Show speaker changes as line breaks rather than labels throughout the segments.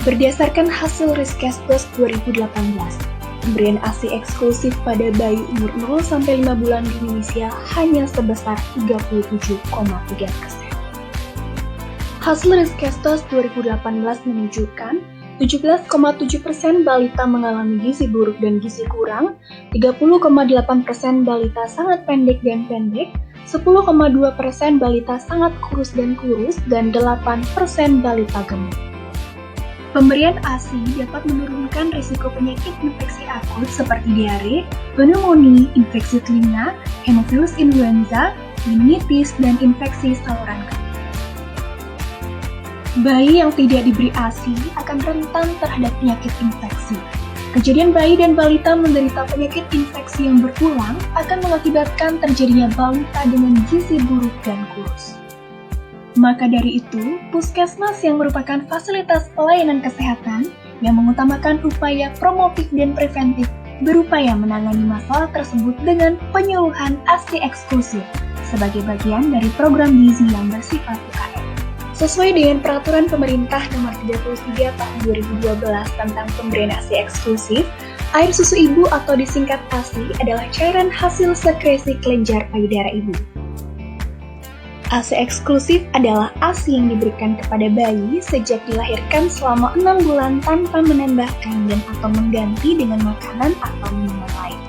Berdasarkan hasil Riskesdas 2018, pemberian ASI eksklusif pada bayi umur 0-5 bulan di Indonesia hanya sebesar 37,3%. Hasil Riskesdas 2018 menunjukkan 17,7% balita mengalami gizi buruk dan gizi kurang, 30,8% balita sangat pendek dan pendek, 10,2% balita sangat kurus dan kurus, dan 8% balita gemuk. Pemberian ASI dapat menurunkan risiko penyakit infeksi akut seperti diare, pneumonia, infeksi telinga, hemophilus influenza, meningitis, dan infeksi saluran kemih. Bayi yang tidak diberi ASI akan rentan terhadap penyakit infeksi. Kejadian bayi dan balita menderita penyakit infeksi yang berulang akan mengakibatkan terjadinya balita dengan gizi buruk dan kurus. Maka dari itu, Puskesmas yang merupakan fasilitas pelayanan kesehatan yang mengutamakan upaya promotif dan preventif berupaya menangani masalah tersebut dengan penyuluhan ASI eksklusif sebagai bagian dari program gizi yang bersifat UKM. Sesuai dengan Peraturan Pemerintah Nomor 33 Tahun 2012 tentang pemberian ASI eksklusif, air susu ibu atau disingkat ASI adalah cairan hasil sekresi kelenjar payudara ibu. ASI eksklusif adalah ASI yang diberikan kepada bayi sejak dilahirkan selama 6 bulan tanpa menambahkan dan atau mengganti dengan makanan atau minuman lain.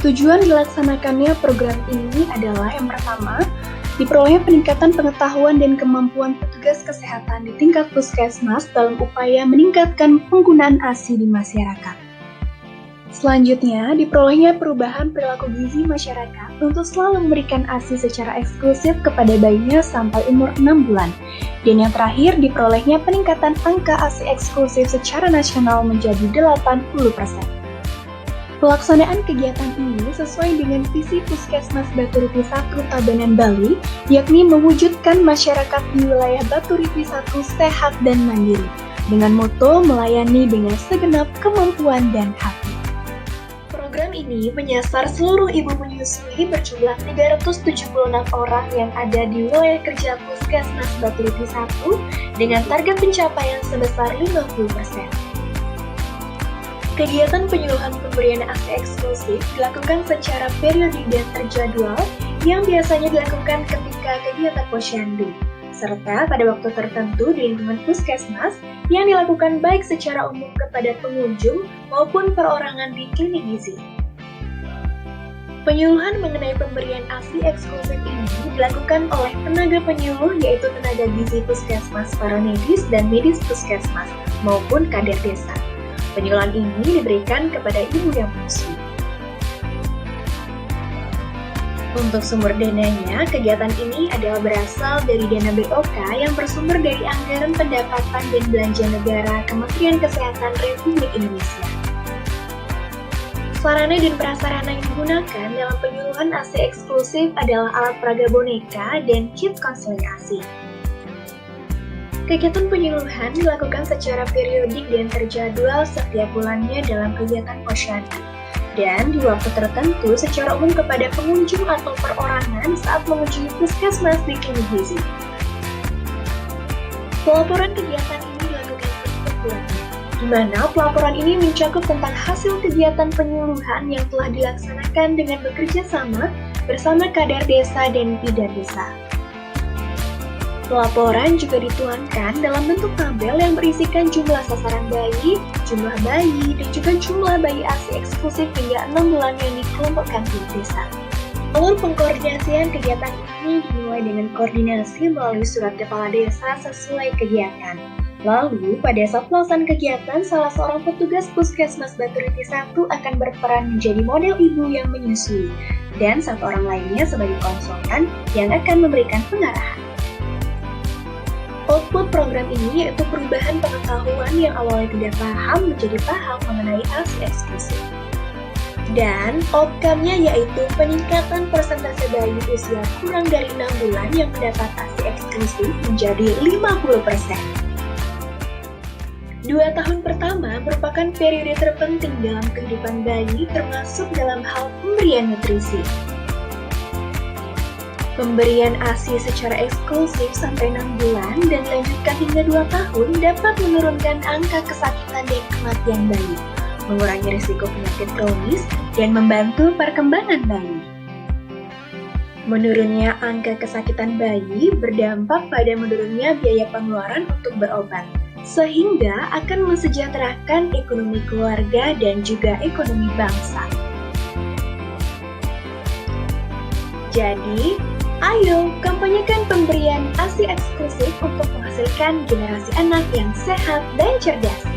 Tujuan dilaksanakannya program ini adalah yang pertama, diperoleh peningkatan pengetahuan dan kemampuan petugas kesehatan di tingkat puskesmas dalam upaya meningkatkan penggunaan ASI di masyarakat. Selanjutnya, diperolehnya perubahan perilaku gizi masyarakat untuk selalu memberikan ASI secara eksklusif kepada bayinya sampai umur 6 bulan. Dan yang terakhir, diperolehnya peningkatan angka ASI eksklusif secara nasional menjadi 80%. Pelaksanaan kegiatan ini sesuai dengan visi Puskesmas Batu Rupi 1 Tabanan Bali, yakni mewujudkan masyarakat di wilayah Batu Rupi 1 sehat dan mandiri, dengan moto melayani dengan segenap kemampuan dan hati. Program ini menyasar seluruh ibu menyusui berjumlah 376 orang yang ada di wilayah kerja Puskesmas Batu Rupi 1 dengan target pencapaian sebesar 50%. Kegiatan penyuluhan pemberian ASI eksklusif dilakukan secara periodik dan terjadwal yang biasanya dilakukan ketika kegiatan posyandu, serta pada waktu tertentu di lingkungan puskesmas yang dilakukan baik secara umum kepada pengunjung maupun perorangan di klinik gizi. Penyuluhan mengenai pemberian ASI eksklusif ini dilakukan oleh tenaga penyuluh yaitu tenaga gizi puskesmas, paramedis, dan medis puskesmas maupun kader desa. Penyuluhan ini diberikan kepada ibu yang menyusui. Untuk sumber dananya, kegiatan ini adalah berasal dari dana BOK yang bersumber dari anggaran pendapatan dan belanja negara Kementerian Kesehatan Republik Indonesia. Sarana dan prasarana yang digunakan dalam penyuluhan ASI eksklusif adalah alat peraga boneka dan kit konseling ASI. Kegiatan penyuluhan dilakukan secara periodik dan terjadwal setiap bulannya dalam kegiatan posyandu, dan di waktu tertentu secara umum kepada pengunjung atau perorangan saat mengunjungi puskesmas di klinik gizi. Pelaporan kegiatan ini dilakukan setiap bulannya, di mana pelaporan ini mencakup tentang hasil kegiatan penyuluhan yang telah dilaksanakan dengan bekerja sama bersama kader desa dan bidan desa. Pelaporan juga dituangkan dalam bentuk tabel yang berisikan jumlah sasaran bayi, dan juga jumlah bayi ASI eksklusif hingga 6 bulan yang dikelompokkan di desa. Alur pengkoordinasian kegiatan ini dimulai dengan koordinasi melalui surat kepala desa sesuai kegiatan. Lalu, pada saat pelaksanaan kegiatan, salah seorang petugas Puskesmas Batu Rupi 1 akan berperan menjadi model ibu yang menyusui, dan satu orang lainnya sebagai konsultan yang akan memberikan pengarahan. Output program ini yaitu perubahan pengetahuan yang awalnya tidak paham menjadi paham mengenai ASI eksklusif. Dan outcome-nya yaitu peningkatan persentase bayi usia kurang dari 6 bulan yang mendapat ASI eksklusif menjadi 50%. 2 tahun pertama merupakan periode terpenting dalam kehidupan bayi termasuk dalam hal pemberian nutrisi. Pemberian ASI secara eksklusif sampai 6 bulan dan dilanjutkan hingga 2 tahun dapat menurunkan angka kesakitan dan kematian bayi, mengurangi risiko penyakit kronis, dan membantu perkembangan bayi. Menurunnya angka kesakitan bayi berdampak pada menurunnya biaya pengeluaran untuk berobat, sehingga akan mensejahterakan ekonomi keluarga dan juga ekonomi bangsa. Jadi, ayo kampanyekan pemberian ASI eksklusif untuk menghasilkan generasi anak yang sehat dan cerdas.